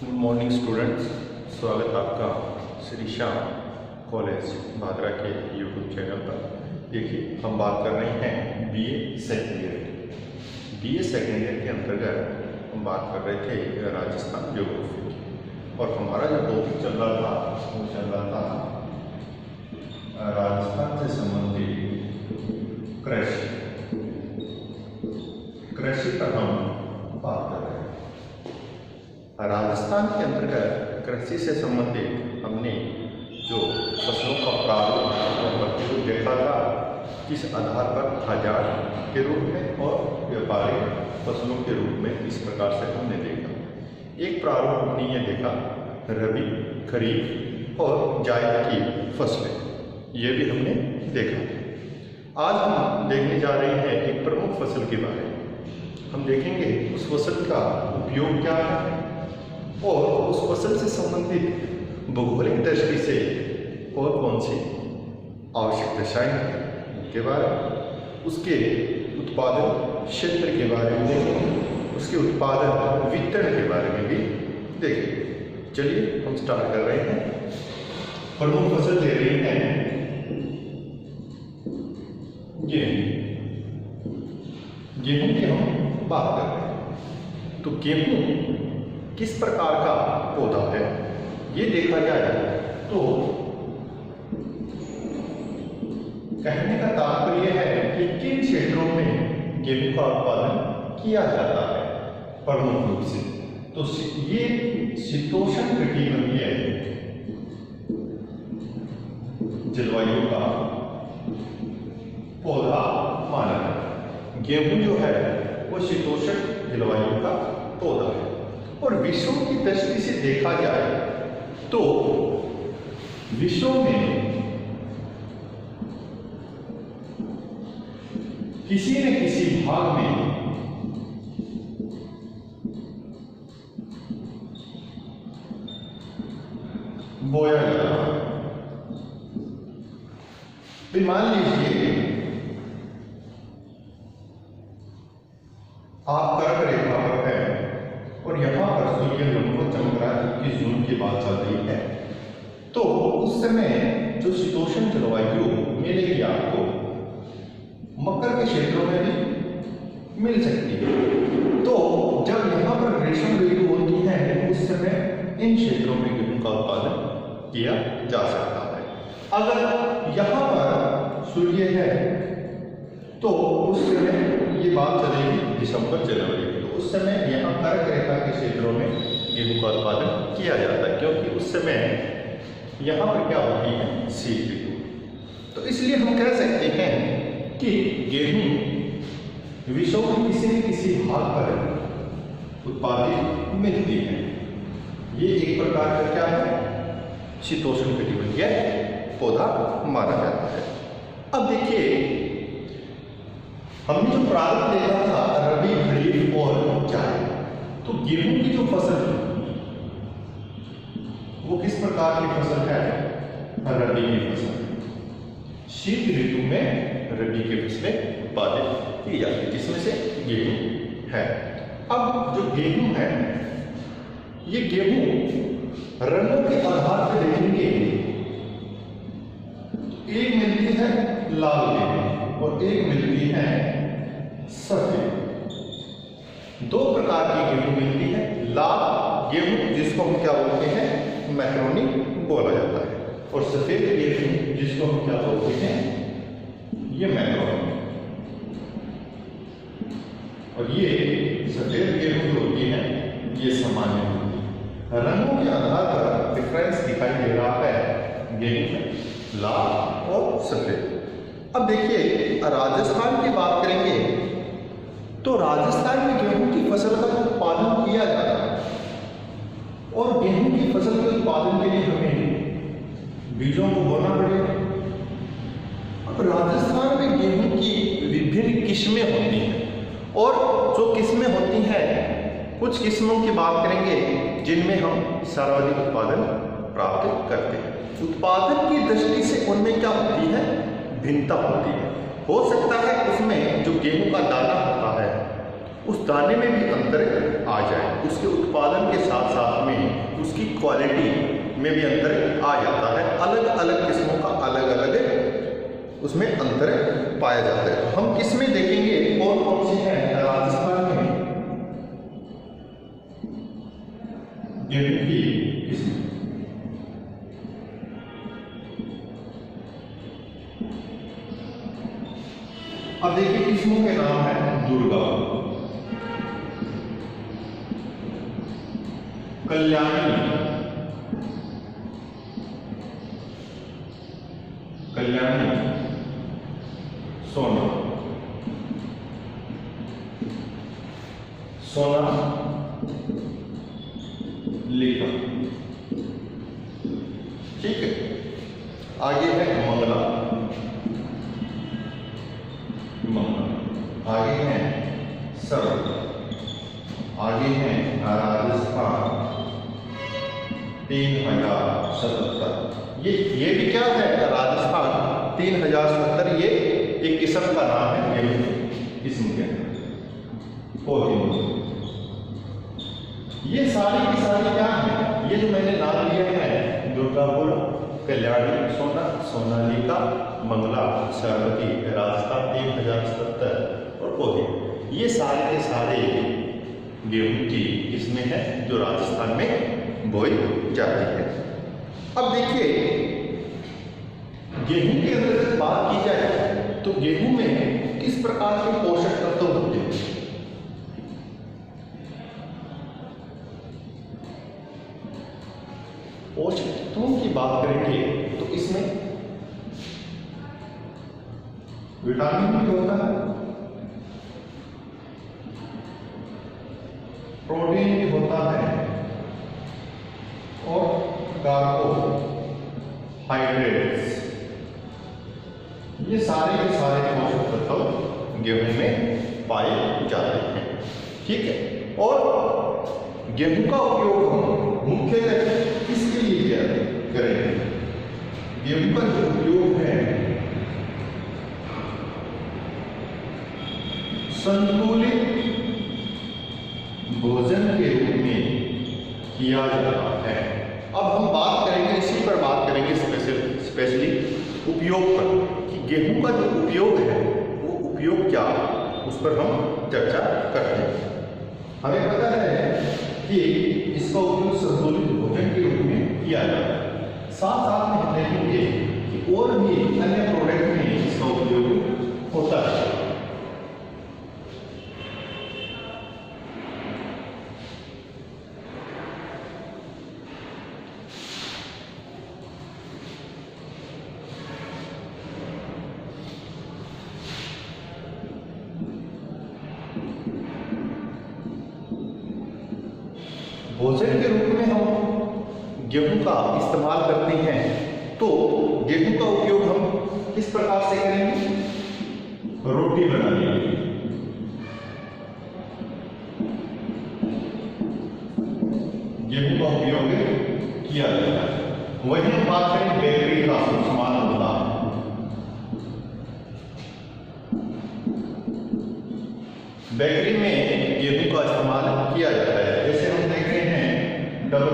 Good morning students, स्वागत आपका Shri Shyam college Bhadra के यूट्यूब चैनल पर। देखिए, हम बात कर रहे हैं बीए सेकेंड ईयर की। बीए सेकेंड ईयर के अंतर्गत हम बात कर रहे थे राजस्थान ज्योग्राफी की, और हमारा जो टॉपिक चल रहा था वो चल रहा था राजस्थान से संबंधित कृषि पर हम बात कर रहे हैं। राजस्थान के अंतर्गत कृषि से संबंधित हमने जो फसलों का प्रारूप और प्रतिरूप देखा था, किस आधार पर खजान के रूप में और व्यापारिक फसलों के रूप में, इस प्रकार से हमने देखा। एक प्रारूप हमने ये देखा रबी, खरीफ और जायद की फसलें, ये भी हमने देखा। आज हम देखने जा रहे हैं एक प्रमुख फसल के बारे में। हम देखेंगे उस फसल का उपयोग क्या है और उस फसल से संबंधित भौगोलिक दृष्टि से और कौन सी आवश्यक दशाएं हैं उनके बारे में, उसके उत्पादन क्षेत्र के बारे में देखेंगे, उसके उत्पादन वितरण के बारे में भी देखेंगे। चलिए हम स्टार्ट कर रहे हैं। प्रमुख फसल ले रही हैं गेहूं की हम बात कर रहे हैं। तो गेहूं किस प्रकार का पौधा है, ये देखा जाए तो कहने का तात्पर्य है कि किन क्षेत्रों में गेहूं का उत्पादन किया जाता है प्रमुख रूप से। तो ये शीतोष्ण कटिबंधीय जलवायु का पौधा माना है। गेहूं जो है वो शीतोष्ण जलवायु का पौधा है। और विश्व की दृष्टि से देखा जाए तो विश्व में किसी न किसी भाग में बोया जाता है। मान लीजिए आप कर्क रेखा पर है और यहां पर सूर्य लंबवत चमक रहा है, क्योंकि जून की बात चल रही है। तो उस समय जो शीतोष्ण जलवायु मिलेगी आपको मकर के क्षेत्रों में भी मिल सकती है। तो जब यहाँ पर ग्रीष्म ऋतु होती है उस समय इन क्षेत्रों में गेहूं का उत्पादन किया जा सकता है। अगर यहाँ पर सूर्य है तो उस समय ये बात चलेगी दिसंबर जनवरी, तो उस समय यहाँ कर्क रेखा के क्षेत्रों में गेहूं का उत्पादन किया जाता है, क्योंकि उस समय यहाँ पर क्या होती है, शीत ऋतु। तो इसलिए हम कह सकते हैं कि गेहूं विश्व के किसी न किसी भाग पर उत्पादित मिलती है। ये एक प्रकार का क्या है, शीतोष्ण कटिबंधीय पौधा माना जाता है। अब देखिए, हमने जो प्रारूप देखा था रबी, खरीफ और जायद, तो गेहूं की जो फसल है वो किस प्रकार की फसल है, रबी की फसल। शीत ऋतु में रबी की फसलें उत्पादित की जाती है, जिसमें से गेहूं है। अब जो गेहूं है, ये गेहूं रंगों के आधार पर देखेंगे, एक मिलती है लाल गेहूं और एक मिलती है सफेद। दो प्रकार की गेहूं मिलती है। लाल गेहूं जिसको हम क्या बोलते हैं, मैक्रोनी बोला जाता है, और सफेद गेहूं जिसको हम क्या बोलते हैं, ये मैक्रोनी। और ये सफेद गेहूं जो होती है ये सामान्य होती है। रंगों के आधार पर डिफरेंस दिखाई दे रहा है गेहूं में, लाल और सफेद। अब देखिए, राजस्थान की बात करेंगे तो राजस्थान में गेहूं की फसल का उत्पादन किया जाता है, और गेहूं की फसल के उत्पादन के लिए हमें बीजों को बोना पड़ेगा। अब राजस्थान में गेहूं की विभिन्न किस्में होती हैं, और जो किस्में होती हैं, कुछ किस्मों की बात करेंगे जिनमें हम सर्वाधिक उत्पादन प्राप्त करते हैं। उत्पादन की दृष्टि से उनमें क्या होती है, भिन्नता होती है। हो सकता है उसमें जो गेहूं का दाना होता है उस दाने में भी अंतर आ जाए, उसके उत्पादन के साथ साथ में उसकी क्वालिटी में भी अंतर आ जाता है। अलग अलग किस्मों का अलग अलग उसमें अंतर पाया जाता है। तो हम किसमें देखेंगे कौन कौन सी है राजस्थान में गेहूं की किस्म। अब देखिए किस्मों के नाम है दुर्गा, कल्याणी, सोना, लिखा, ठीक है। आगे है मंगला, आगे है सरल, आगे है राजस्थान 3077। ये भी क्या है राजस्थान 3077, ये एक किस्म का नाम है गेहूं किस्म के अंदर। ये सारी की सारी क्या है, ये जो मैंने नाम लिए हैं दुर्गापुर, कल्याणी, सोनालिका, मंगला, सरवती, राजस्थान 3077 और पोहे, ये सारे के सारे गेहूं की किस्में हैं जो राजस्थान में बोई जाती है। अब देखिए गेहूं के अंदर बात की जाए तो गेहूं में किस प्रकार के पोषक तत्व होते हैं। पोषक तत्वों की बात करेंगे तो इसमें विटामिन भी होता है, प्रोटीन भी होता है और कार्बोहाइड्रेट्स, ये सारे के सारे पोषक तत्व गेहूं में पाए जाते हैं, ठीक है। और गेहूं का उपयोग हम मुख्यतः किसके लिए करेंगे, गेहूं का जो उपयोग है संतुलित भोजन के रूप में किया जाता है। अब हम बात करेंगे, इसी पर बात करेंगे स्पेशली उपयोग पर, कि गेहूं का जो उपयोग है वो उपयोग क्या, उस पर हम चर्चा करते हैं। हमें पता है कि इसका उपयोग संतुलित भोजन के रूप में किया जाता है। साथ साथ में हम देखेंगे कि और भी अन्य प्रोडक्ट में इसका उपयोग होता है। भोजन के रूप में हम गेहूं का इस्तेमाल करते हैं, तो गेहूं का उपयोग हम किस प्रकार से करेंगे, रोटी बनाने के लिए, गेहूं का उपयोग किया जाता है। वही हम बात करें बेकरी का सामान होता है, बेकरी में गेहूं का इस्तेमाल किया जाता है। जैसे हम देखते हैं डबल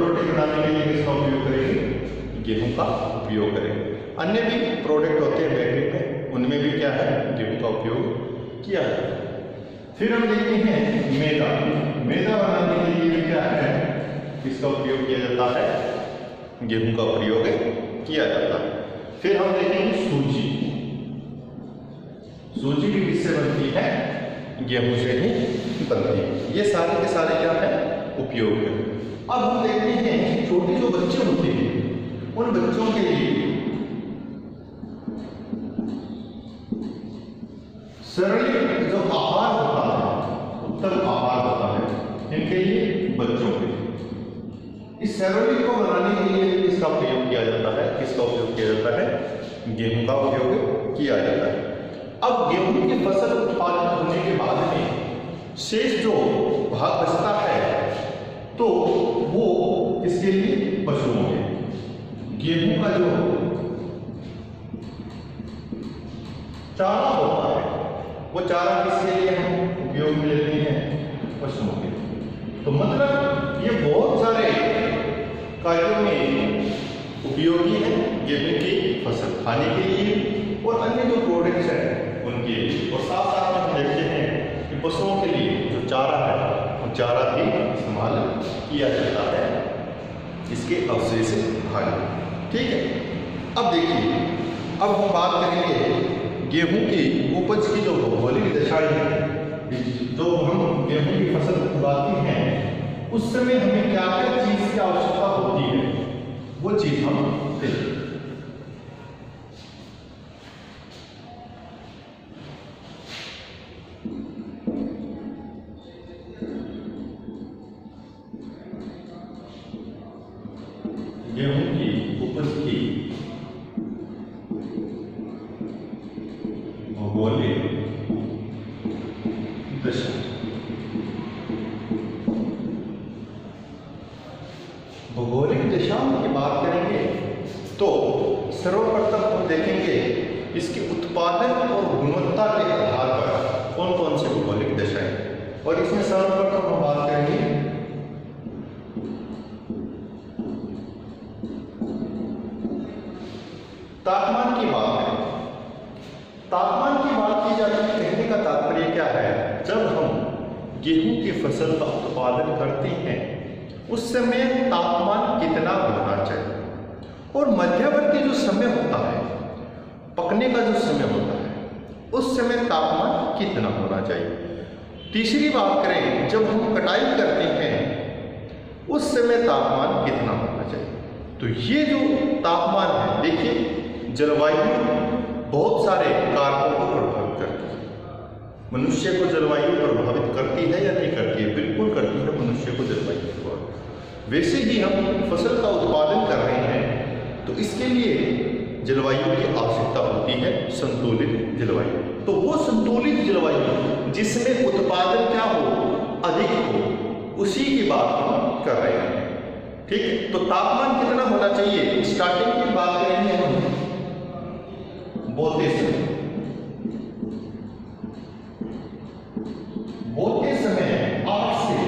रोटी बनाने के लिए किसका उपयोग करेंगे, गेहूं का उपयोग करेंगे। अन्य भी प्रोडक्ट होते हैं बेकरी में, उनमें भी क्या है, गेहूं का उपयोग किया जाता है। फिर हम देखते हैं मैदा बनाने के लिए भी क्या है, किसका उपयोग किया जाता है, गेहूं का प्रयोग किया जाता है। फिर हम देखेंगे सूजी भी किससे बनती है, गेहूं से ही बनती है। ये सारे के सारे क्या है, उपयोग है। अब हम देखते हैं छोटे जो बच्चे होते हैं उन बच्चों के लिए सरल जो आहार होता है, उत्तम आहार होता है इनके लिए, बच्चों के लिए। इस सेरोलिक को बनाने के लिए किसका प्रयोग किया जाता है, किसका उपयोग किया जाता है, गेहूं का उपयोग किया जाता है। अब गेहूं की फसल उत्पादित होने के बाद में शेष जो भाग बचता है तो वो किसके लिए, पशुओं के। गेहूं का जो चारा होता है चारा किसके लिए हम उपयोग में लेते हैं? पशुओं के लिए। तो मतलब ये बहुत सारे कार्यों में उपयोगी है गेहूं की फसल, खाने के लिए और अन्य जो प्रोडक्ट्स हैं उनके लिए। और साथ साथ में हम देखते हैं कि पशुओं के लिए जो चारा है वो चारा भी इस्तेमाल किया जाता है इसके अवशेष भाग। ठीक है, अब देखिए, अब हम बात करेंगे गेहूं की उपज की जो भौगोलिक दशाएं हैं। जो हम गेहूं की फसल उगाते हैं उस समय हमें क्या क्या चीज की आवश्यकता होती है, वो चीज हम देखें। गेहूं की उपज की भौगोलिक दशा। भौगोलिक दिशाओं की बात करेंगे तो सर्वप्रथम हम देखेंगे इसके उत्पादन और गुणवत्ता के आधार पर कौन कौन से भौगोलिक दशाएं। और इसमें सर्वप्रथम हम बात करेंगे तापमान की बात है। तापमान की बात की जाती है, कहने का तात्पर्य क्या है, जब हम गेहूं की फसल का उत्पादन करते हैं उस समय तापमान कितना होना चाहिए और मध्यवर्ती जो समय होता है, पकने का जो समय होता है, उस समय तापमान कितना होना चाहिए। तीसरी बात करें, जब हम कटाई करते हैं उस समय तापमान कितना होना चाहिए। तो ये जो तापमान है, देखिए जलवायु बहुत सारे कारकों को प्रभावित करती है। मनुष्य को जलवायु प्रभावित करती है या नहीं करती है? बिल्कुल करती है मनुष्य को जलवायु प्रभावित। वैसे ही हम फसल का उत्पादन कर रहे हैं तो इसके लिए जलवायु की आवश्यकता होती है, संतुलित जलवायु। तो वो संतुलित जलवायु जिसमें उत्पादन क्या हो, अधिक हो, उसी की बात हम कर रहे हैं। ठीक है, तो तापमान कितना होना चाहिए? स्टार्टिंग की बात करेंगे हम बोते समय। बोते समय 8 से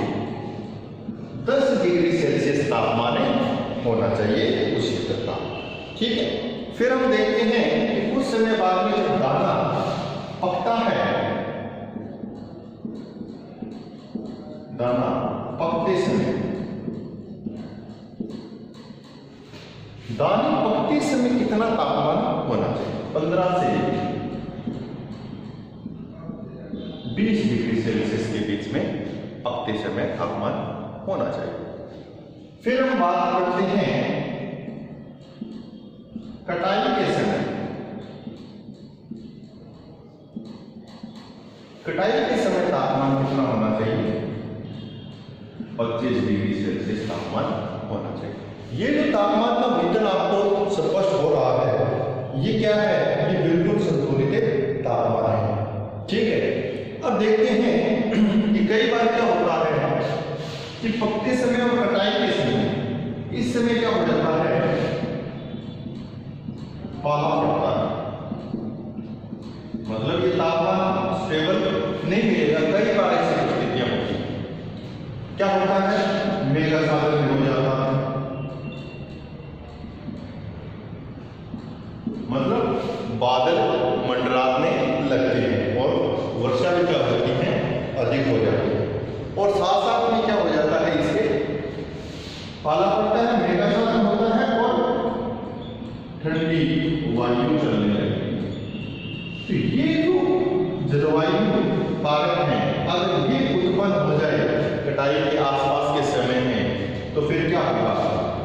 10 डिग्री सेल्सियस तापमान होना चाहिए उसी का। ठीक है, फिर हम देखते हैं कि कुछ समय बाद में जब दाना पकता है, दाना पकते समय, दाने पकते समय कितना तापमान होना चाहिए? 15 से 20 डिग्री सेल्सियस के बीच में पकते समय तापमान होना चाहिए। फिर हम बात करते हैं कटाई के समय। कटाई के समय तापमान कितना होना चाहिए? 25 डिग्री सेल्सियस तापमान होना चाहिए। ये जो तापमान का वितरण आपको स्पष्ट हो रहा है, ये क्या है? ये बिल्कुल संतुलित तापमान है। ठीक है, अब देखते हैं कि कई बार क्या होता है कि पकते समय और कटाई के समय, इस समय क्या हो जाता है, पाला पड़ता है। मतलब ये तापमान स्टेबल नहीं मिलेगा। कई बार ऐसी स्थितियां होती हैं। क्या होता है? मेघा सागर में हो जाता है, मतलब बादल मंडराने लगते हैं और वर्षा भी क्या होती है, अधिक हो जाती है। और साथ साथ में क्या हो जाता है, इससे पाला पड़ता है, मेघा सागर होता है और ठंडी वायु चलने लगती है। तो ये जो जलवायु कारक है, अगर ये उत्पन्न हो जाए कटाई के आसपास के समय में, तो फिर क्या होगा?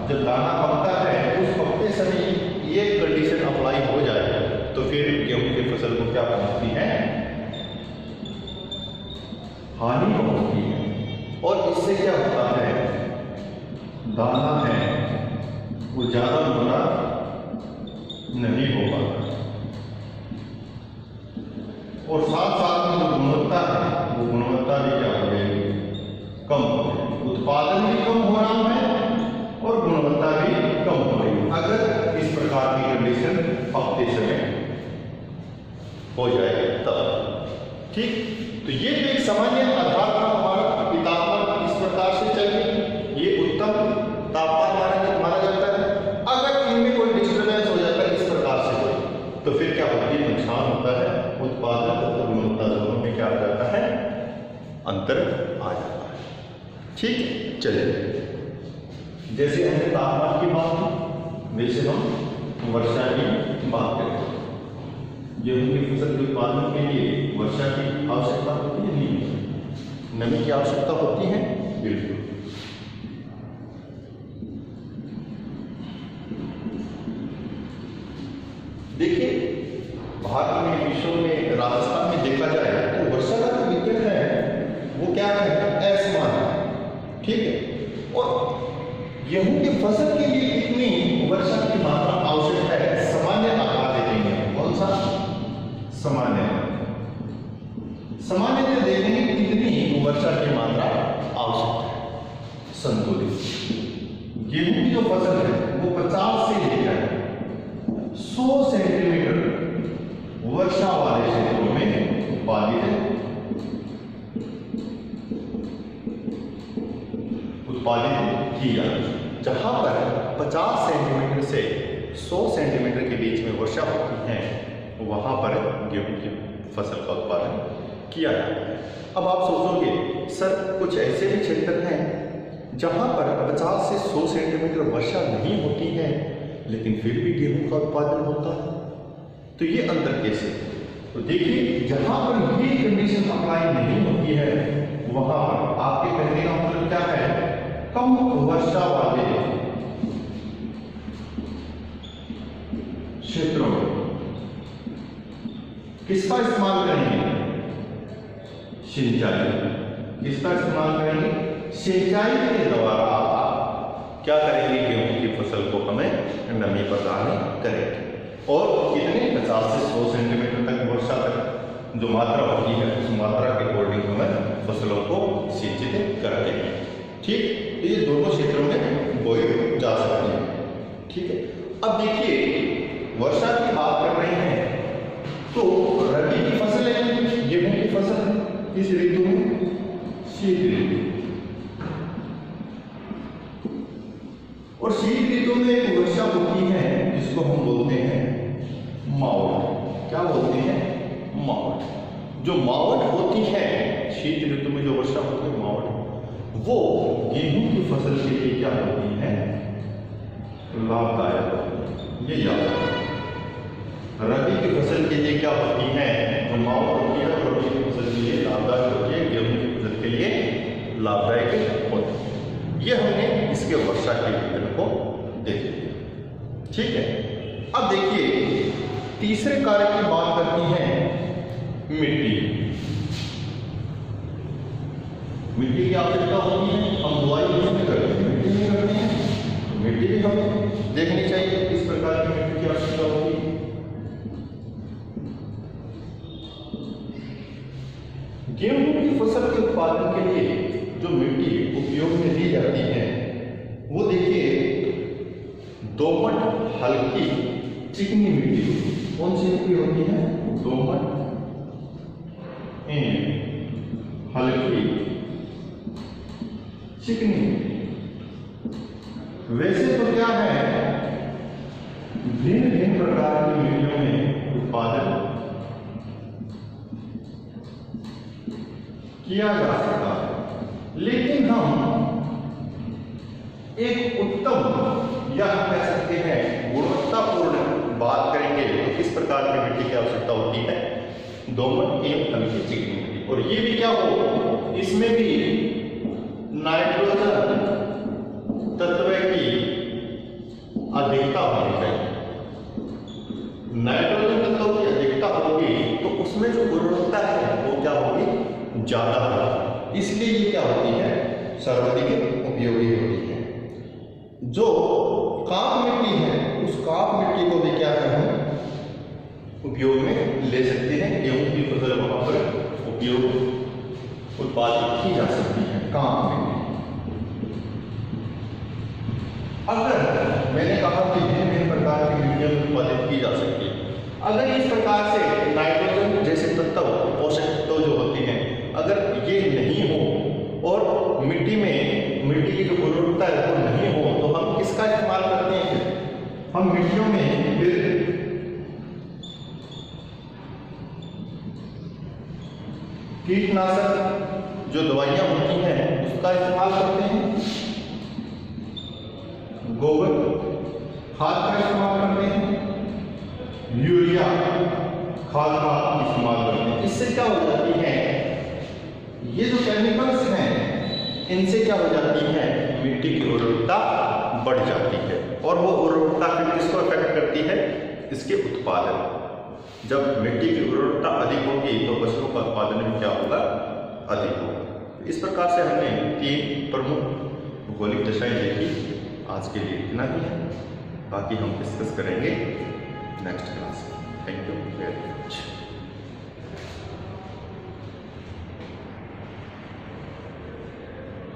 जब दाना पकता है उस पकते समय ये कंडीशन अप्लाई हो जाए तो फिर गेहूं की फसल को क्या पहुंचती है? हानि पहुंचती है। और इससे क्या होता है, दाना है वो ज्यादा मोटा नहीं हो पाता और साथ साथ में जो गुणवत्ता है वो गुणवत्ता भी क्या हो जाएगी? कम हो जाएगी। उत्पादन भी कम हो रहा है और गुणवत्ता भी कम हो रही है, अगर इस प्रकार की कंडीशन पकते समय हो जाए तब। ठीक, तो ये तो एक सामान्य आधार पर हमारा कि तापमान इस प्रकार से चले, ये उत्तम तापमान माना जाता है। अगर इनमें कोई डिस्टर्बेंस हो जाता है इस प्रकार से कोई, तो फिर क्या होती है, नुकसान होता है, उत्पादन तथा गुणवत्ता दोनों में क्या आ जाता है, अंतर आ जाता है। ठीक है, चलिए जैसे हमने तापमान की बात की, वैसे हम वर्षा की बात करें। गेहूं की फसल के उत्पादन के लिए वर्षा की आवश्यकता होती है, नहीं, नमी की आवश्यकता होती है, बिल्कुल। देखिए भारत में, विश्व में, राजस्थान में देखा जाए तो वर्षा का जो वितरण है वो क्या है, असमान है। ठीक है, और गेहूं की फसल के लिए कितनी वर्षा की मात्रा आवश्यक है, सामान्य आकार देखेंगे। कौन सा सामान्य, सामान्य देखेंगे कितनी वर्षा की मात्रा आवश्यक है, संतुलित। गेहूं की जो फसल है वो 50 से लेकर 100 सेंटीमीटर वर्षा वाले क्षेत्रों में उत्पादित की जाती है। जहां पर 50 सेंटीमीटर से 100 सेंटीमीटर के बीच में वर्षा होती है, वहां पर गेहूं की फसल का उत्पादन किया जाता है। अब आप सोचोगे सर कुछ ऐसे भी क्षेत्र हैं जहां पर 50 से 100 सेंटीमीटर वर्षा नहीं होती है लेकिन फिर भी गेहूं का उत्पादन होता है, तो ये अंतर कैसे? तो देखिए जहां पर ये कंडीशन अप्लाई नहीं होती है वहां पर आपके कहने का मतलब क्या है, कम वर्षा वाले क्षेत्रों में किसका इस्तेमाल करेंगे, सिंचाई। किसका इस्तेमाल करेंगे, सिंचाई के द्वारा क्या करेंगे, गेहूं की फसल को हमें नमी प्रदान करेंगे। और कितने 50 से 100 सेंटीमीटर तक वर्षा तक जो मात्रा होती है उस मात्रा के अकॉर्डिंग हमें फसलों को सिंचित करते हैं। ठीक, ये दोनों क्षेत्रों में बोए जा सकते हैं। ठीक है, अब देखिए वर्षा की बात कर रहे हैं तो रबी की फसल है, गेहूं की फसल है इस ऋतु में, शीत ऋतु। और शीत ऋतु में एक वर्षा होती है जिसको हम बोलते हैं मावठ। क्या बोलते हैं, मावठ। जो मावठ होती है शीत ऋतु में, जो वर्षा होती है मावठ, वो गेहूं की फसल के लिए क्या होती है, लाभदायक। ये याद रखना। रबी की फसल के लिए क्या होती है, जो मावठ होती है, रबी की फसल के लिए लाभदायक होती है, गेहूं की फसल के लिए लाभदायक होती है। ये हमने इसके वर्षा के वितरण को देख लिया। ठीक है, अब देखिए तीसरे कार्य की बात करती है मिट्टी। मिट्टी की आवश्यकता होती है, हम बुआई किसमें करते हैं, मिट्टी में करते हैं, तो मिट्टी भी हमें देखनी चाहिए किस प्रकार की मिट्टी की आवश्यकता होती है। गेहूं की फसल के उत्पादन के लिए जो मिट्टी उपयोग में ली जाती है वो देखिए दोमट हल्की चिकनी मिट्टी। कौन सी मिट्टी होती है, दोमट हल्की चिकनी मिट्टी। वैसे तो क्या है, भिन्न भिन्न प्रकार की मिट्टियों में उत्पादन किया जा सकता है, लेकिन हम एक उत्तम या हम कह सकते हैं गुणवत्तापूर्ण बात करेंगे तो किस प्रकार की मिट्टी की आवश्यकता होती है, दोमट एवं हल्की चिकनी मिट्टी। और ये भी क्या हो, इसमें भी नाइट्रोजन तत्व की अधिकता होनी चाहिए। नाइट्रोजन तत्व की अधिकता होगी तो उसमें जो गुणवत्ता है वो क्या होगी, ज्यादा होगी। इसलिए ये क्या होती है, सर्वाधिक उपयोगी होती है। जो काप मिट्टी है उस काप मिट्टी को भी क्या करें, उपयोग में ले सकते हैं। गेहूं की फसल वहां पर उपयोग उत्पादित की जा सकती है काप मिट्टी। अगर मैंने कहा कि भिन्न भिन्न प्रकार की मिट्टियां उत्पादित की जा सकती है, अगर इस प्रकार से नाइट्रोजन जैसे तत्व, पोषक तत्व जो होते हैं, अगर ये नहीं हो और मिट्टी की जो उर्वरकता है वो नहीं हो, तो हम किसका इस्तेमाल करते हैं? हम मिट्टियों में फिर कीटनाशक जो दवाइयां होती हैं उसका इस्तेमाल करते हैं, गोबर खाद का इस्तेमाल करते हैं, यूरिया खाद का इस्तेमाल करते हैं। इससे क्या हो जाती है, ये जो केमिकल्स हैं इनसे क्या हो जाती है, मिट्टी की उर्वरकता बढ़ जाती है और वो उर्वरकता फिर किसको अफेक्ट करती है, इसके उत्पादन। जब मिट्टी की उर्वरकता अधिक होगी तो फसलों का उत्पादन भी क्या होगा, अधिक होगा। इस प्रकार से हमने 3 प्रमुख भौगोलिक दशाएं देखी। आज के लिए इतना ही है, बाकी हम डिस्कस करेंगे नेक्स्ट क्लास में। Thank you very much.